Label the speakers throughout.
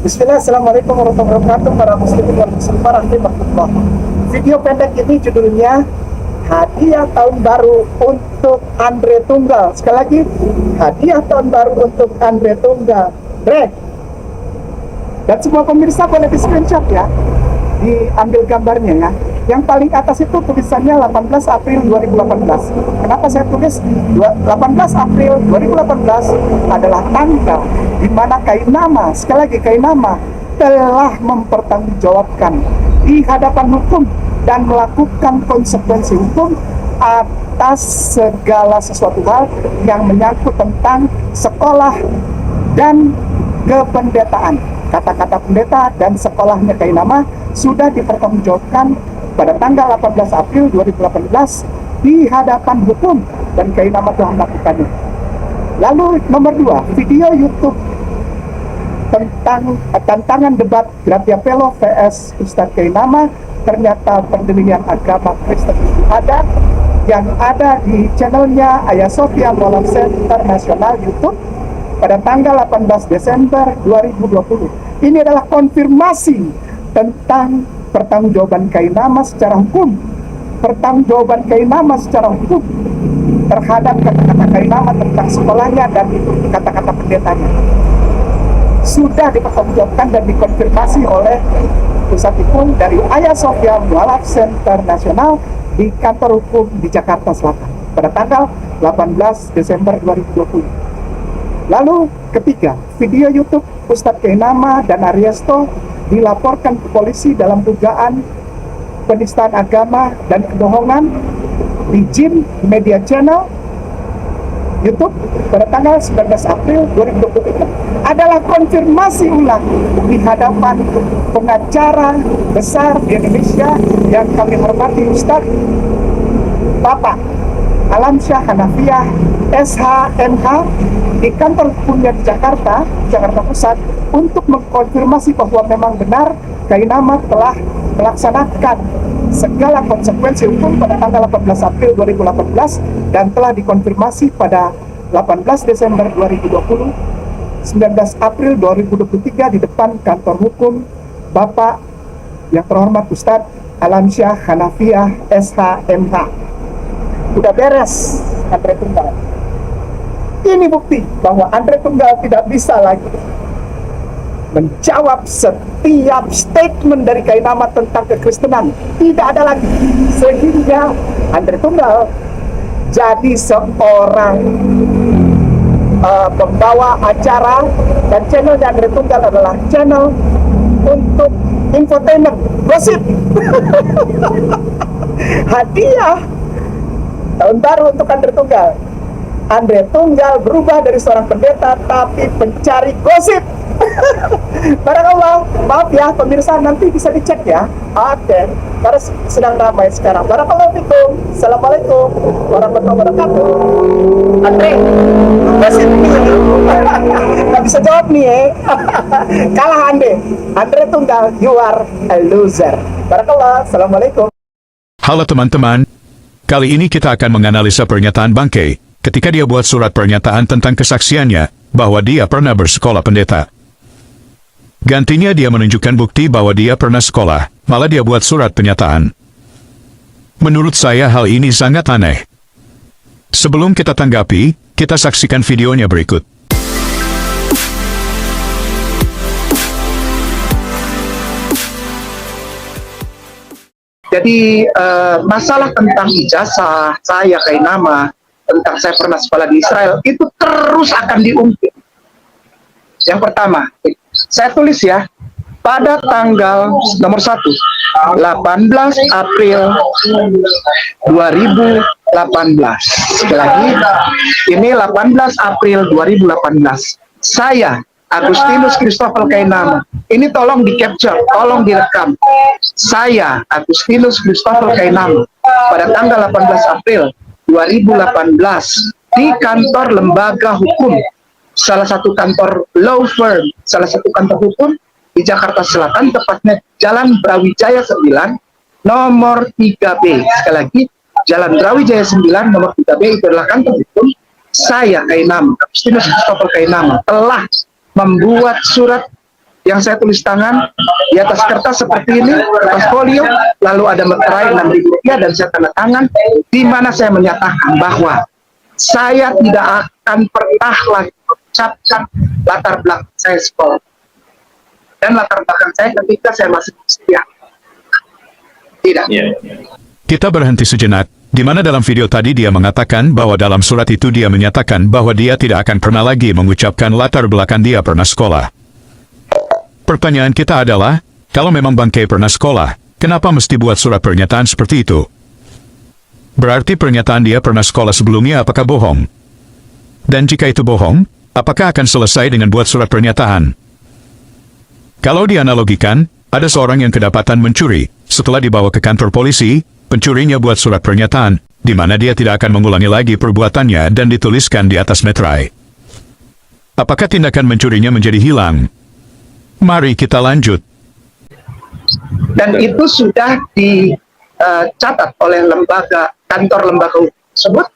Speaker 1: Bismillah, Assalamualaikum warahmatullahi wabarakatuh para muslimin wal muslimat rahimahullah. Video pendek ini judulnya Hadiah Tahun Baru untuk Andre Tunggal. Sekali lagi, hadiah tahun baru untuk Andre Tunggal. Red. Dan semua pemirsa boleh di screenshot ya, diambil gambarnya ya. Yang paling atas itu tulisannya 18 April 2018. Kenapa saya tulis 18 April 2018 adalah tanggal di mana Kainama, sekali lagi Kainama, telah mempertanggungjawabkan di hadapan hukum dan melakukan konsekuensi hukum atas segala sesuatu hal yang menyangkut tentang sekolah dan kependetaan. Kata-kata pendeta dan sekolahnya Kainama sudah dipertanggungjawabkan pada tanggal 18 April 2018 di hadapan hukum dan Kainama telah melakukannya. Lalu nomor 2, video YouTube tentang tantangan debat Gratia Pelo vs Ustadz Kainama, ternyata pendirian agama Kristen itu ada, yang ada di channelnya Ayah Sofia Mualaf Center Nasional YouTube pada tanggal 18 Desember 2020. Ini adalah konfirmasi tentang pertanggungjawaban Kainama secara hukum, pertanggungjawaban Kainama secara hukum terhadap kata-kata Kainama tentang sekolahnya dan kata-kata pendetanya sudah dipertanggungjawabkan dan dikonfirmasi oleh pusat hukum dari Ayah Sofia Mualaf Center Nasional di kantor hukum di Jakarta Selatan pada tanggal 18 Desember 2020. Lalu ketiga, video YouTube Ustadz Kainama dan Ariesto dilaporkan ke polisi dalam dugaan penistaan agama dan kebohongan di Jin Media Channel YouTube pada tanggal 19 April 2023 adalah konfirmasi ulang di hadapan pengacara besar di Indonesia yang kami hormati, Ustadz Bapak Alamsyah Hanafiah SHMH di kantor hukumnya di Jakarta Pusat untuk mengkonfirmasi bahwa memang benar Kainama telah melaksanakan segala konsekuensi hukum pada tanggal 18 April 2018 dan telah dikonfirmasi pada 18 Desember 2020, 19 April 2023 di depan kantor hukum Bapak yang terhormat Ustadz Alamsyah Hanafiah SHMH. Sudah beres Andre Tunggal. Ini bukti bahwa Andre Tunggal tidak bisa lagi menjawab setiap statement dari Kainama tentang kekristenan. Tidak ada lagi. Sehingga Andre Tunggal jadi seorang pembawa acara, dan channelnya Andre Tunggal adalah channel untuk infotainment, gosip. Hadiah tahun baru untuk Andre Tunggal. Andre Tunggal berubah dari seorang pendeta tapi pencari gosip. Barakallah, maaf ya pemirsa, nanti bisa dicek ya. Oke, karena sedang ramai sekarang. Barakallahu fikum. Assalamualaikum warahmatullahi wabarakatuh. Andre, gosip nggak bisa jawab nih ya. Kalah Andre Tunggal, you are a loser. Barakallah, assalamualaikum.
Speaker 2: Halo teman-teman, kali ini kita akan menganalisa pernyataan Bangke ketika dia buat surat pernyataan tentang kesaksiannya bahwa dia pernah bersekolah pendeta. Gantinya dia menunjukkan bukti bahwa dia pernah sekolah, malah dia buat surat pernyataan. Menurut saya hal ini sangat aneh. Sebelum kita tanggapi, kita saksikan videonya berikut.
Speaker 3: Jadi masalah tentang ijazah saya Kainama, tentang saya pernah sekolah di Israel, itu terus akan diungkit. Yang pertama, saya tulis ya, pada tanggal nomor 1, 18 April 2018. Sekali lagi, ini 18 April 2018. Saya, Agustinus Christopher Kainama, ini tolong di-capture, tolong direkam. Saya, Agustinus Christopher Kainama, pada tanggal 18 April 2018 di kantor lembaga hukum, salah satu kantor law firm, salah satu kantor hukum di Jakarta Selatan, tepatnya Jalan Brawijaya 9 nomor 3B. Sekali lagi, Jalan Brawijaya 9 nomor 3B itu adalah kantor hukum. Saya Kainama, Agustinus Christopher Kainama, telah membuat surat yang saya tulis tangan di atas kertas seperti ini, kertas folio, lalu ada meterai Rp6.000 dan saya tanda tangan, di mana saya menyatakan bahwa saya tidak akan pernah lagi mengucapkan latar belakang saya sekolah dan latar belakang saya ketika saya masih kuliah. Tidak.
Speaker 2: Kita berhenti sejenak, di mana dalam video tadi dia mengatakan bahwa dalam surat itu dia menyatakan bahwa dia tidak akan pernah lagi mengucapkan latar belakang dia pernah sekolah. Pertanyaan kita adalah, kalau memang Bangke pernah sekolah, kenapa mesti buat surat pernyataan seperti itu? Berarti pernyataan dia pernah sekolah sebelumnya apakah bohong? Dan jika itu bohong, apakah akan selesai dengan buat surat pernyataan? Kalau dianalogikan, ada seorang yang kedapatan mencuri. Setelah dibawa ke kantor polisi, pencurinya buat surat pernyataan, di mana dia tidak akan mengulangi lagi perbuatannya dan dituliskan di atas meterai. Apakah tindakan mencurinya menjadi hilang? Mari kita lanjut.
Speaker 3: Dan itu sudah dicatat oleh kantor lembaga hukum tersebut,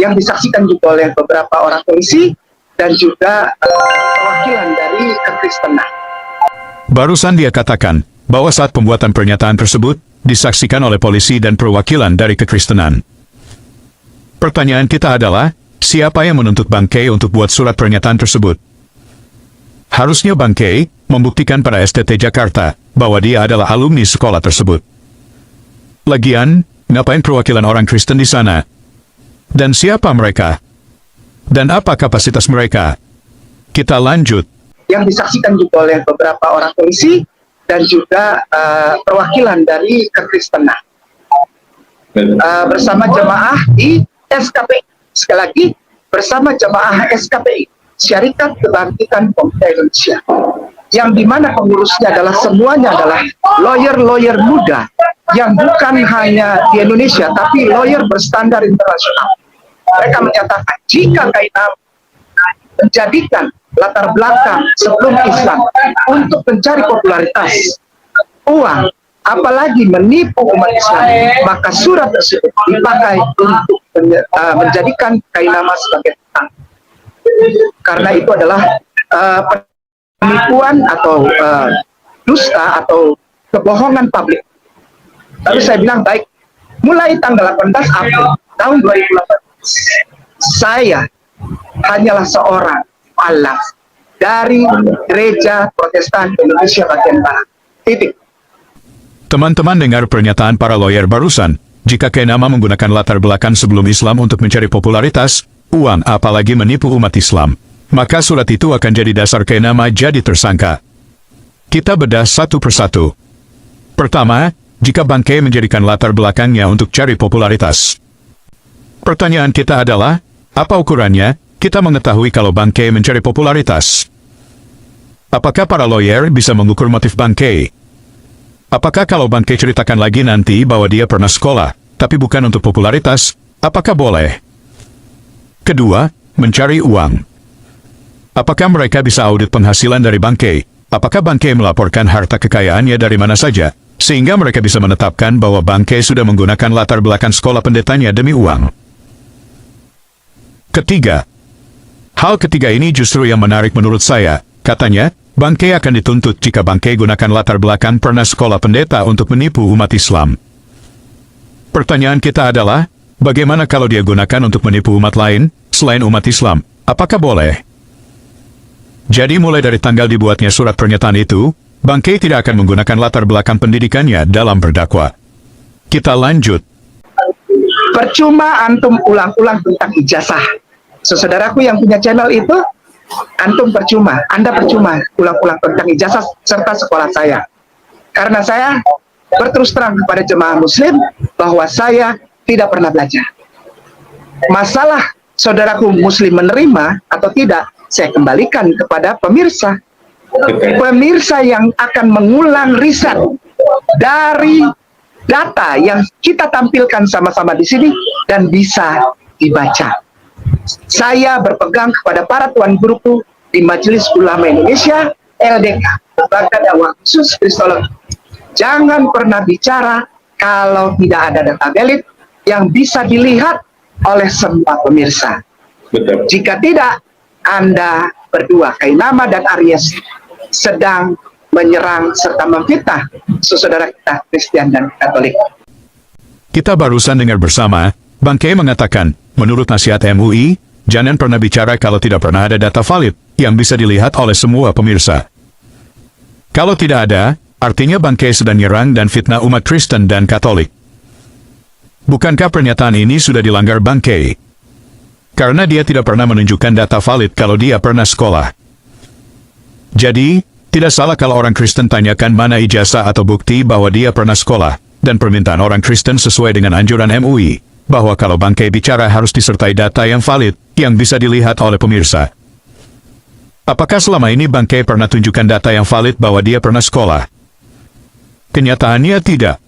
Speaker 3: yang disaksikan juga oleh beberapa orang polisi dan juga perwakilan dari kekristenan.
Speaker 2: Barusan dia katakan bahwa saat pembuatan pernyataan tersebut disaksikan oleh polisi dan perwakilan dari kekristenan. Pertanyaan kita adalah, siapa yang menuntut Bangke untuk buat surat pernyataan tersebut? Harusnya Bangke membuktikan pada STT Jakarta bahwa dia adalah alumni sekolah tersebut. Lagian, ngapain perwakilan orang Kristen di sana? Dan siapa mereka? Dan apa kapasitas mereka? Kita lanjut.
Speaker 3: Yang disaksikan juga oleh beberapa orang polisi dan juga perwakilan dari kekristenan bersama jemaah di SKPI. Sekali lagi, bersama jemaah SKPI, Syarikat Kebangkitan Pemuda Indonesia, yang dimana pengurusnya adalah semuanya adalah lawyer-lawyer muda yang bukan hanya di Indonesia tapi lawyer berstandar internasional. Mereka menyatakan jika Kainam menjadikan latar belakang sebelum Islam untuk mencari popularitas, uang, apalagi menipu umat Islam, maka surat tersebut dipakai untuk menjadikan Kainama sebagai hutang. Karena itu adalah penipuan atau dusta atau kebohongan publik. Lalu saya bilang, baik, mulai tanggal 18 April tahun 2018, saya hanyalah seorang mu'allaf dari Gereja Protestan Indonesia bagian Barat. Titik.
Speaker 2: Teman-teman dengar pernyataan para lawyer barusan, jika Kainama menggunakan latar belakang sebelum Islam untuk mencari popularitas, uang apalagi menipu umat Islam, maka surat itu akan jadi dasar Kainama jadi tersangka. Kita bedah satu persatu. Pertama, jika Bangke menjadikan latar belakangnya untuk cari popularitas. Pertanyaan kita adalah, apa ukurannya kita mengetahui kalau Bangke mencari popularitas? Apakah para lawyer bisa mengukur motif Bangke? Apakah kalau Bangke ceritakan lagi nanti bahwa dia pernah sekolah, tapi bukan untuk popularitas, apakah boleh? Kedua, mencari uang. Apakah mereka bisa audit penghasilan dari Bangke? Apakah Bangke melaporkan harta kekayaannya dari mana saja, sehingga mereka bisa menetapkan bahwa Bangke sudah menggunakan latar belakang sekolah pendetanya demi uang? Ketiga, hal ketiga ini justru yang menarik menurut saya. Katanya, Bangke akan dituntut jika Bangke gunakan latar belakang pernah sekolah pendeta untuk menipu umat Islam. Pertanyaan kita adalah, bagaimana kalau dia gunakan untuk menipu umat lain, selain umat Islam? Apakah boleh? Jadi mulai dari tanggal dibuatnya surat pernyataan itu, Bangke tidak akan menggunakan latar belakang pendidikannya dalam berdakwa. Kita lanjut.
Speaker 3: Percuma antum ulang-ulang tentang ijazah. Saudaraku yang punya channel itu, antum percuma, Anda percuma ulang-ulang tentang ijazah serta sekolah saya. Karena saya berterus terang kepada jemaah muslim bahwa saya tidak pernah belajar. Masalah saudaraku muslim menerima atau tidak, saya kembalikan kepada pemirsa. Pemirsa yang akan mengulang riset dari data yang kita tampilkan sama-sama di sini dan bisa dibaca. Saya berpegang kepada para tuan guruku di Majelis Ulama Indonesia, LDK, Lembaga Dakwah Khusus Kristologi. Jangan pernah bicara kalau tidak ada data valid yang bisa dilihat oleh semua pemirsa. Jika tidak, Anda berdua, Kainama dan Aries, sedang menyerang serta memfitnah saudara kita Kristen dan Katolik.
Speaker 2: Kita barusan dengar bersama, Bangke mengatakan, menurut nasihat MUI, jangan pernah bicara kalau tidak pernah ada data valid yang bisa dilihat oleh semua pemirsa. Kalau tidak ada, artinya Bangke sedang nyerang dan fitnah umat Kristen dan Katolik. Bukankah pernyataan ini sudah dilanggar Bangke? Karena dia tidak pernah menunjukkan data valid kalau dia pernah sekolah. Jadi, tidak salah kalau orang Kristen tanyakan mana ijazah atau bukti bahwa dia pernah sekolah, dan permintaan orang Kristen sesuai dengan anjuran MUI, bahwa kalau Bangke bicara harus disertai data yang valid, yang bisa dilihat oleh pemirsa. Apakah selama ini Bangke pernah tunjukkan data yang valid bahwa dia pernah sekolah? Kenyataannya tidak.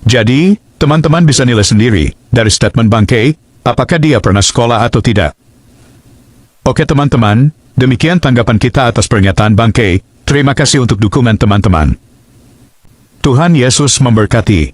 Speaker 2: Jadi, teman-teman bisa nilai sendiri, dari statement Bangke, apakah dia pernah sekolah atau tidak. Oke teman-teman, demikian tanggapan kita atas pernyataan Bangke. Terima kasih untuk dukungan teman-teman. Tuhan Yesus memberkati.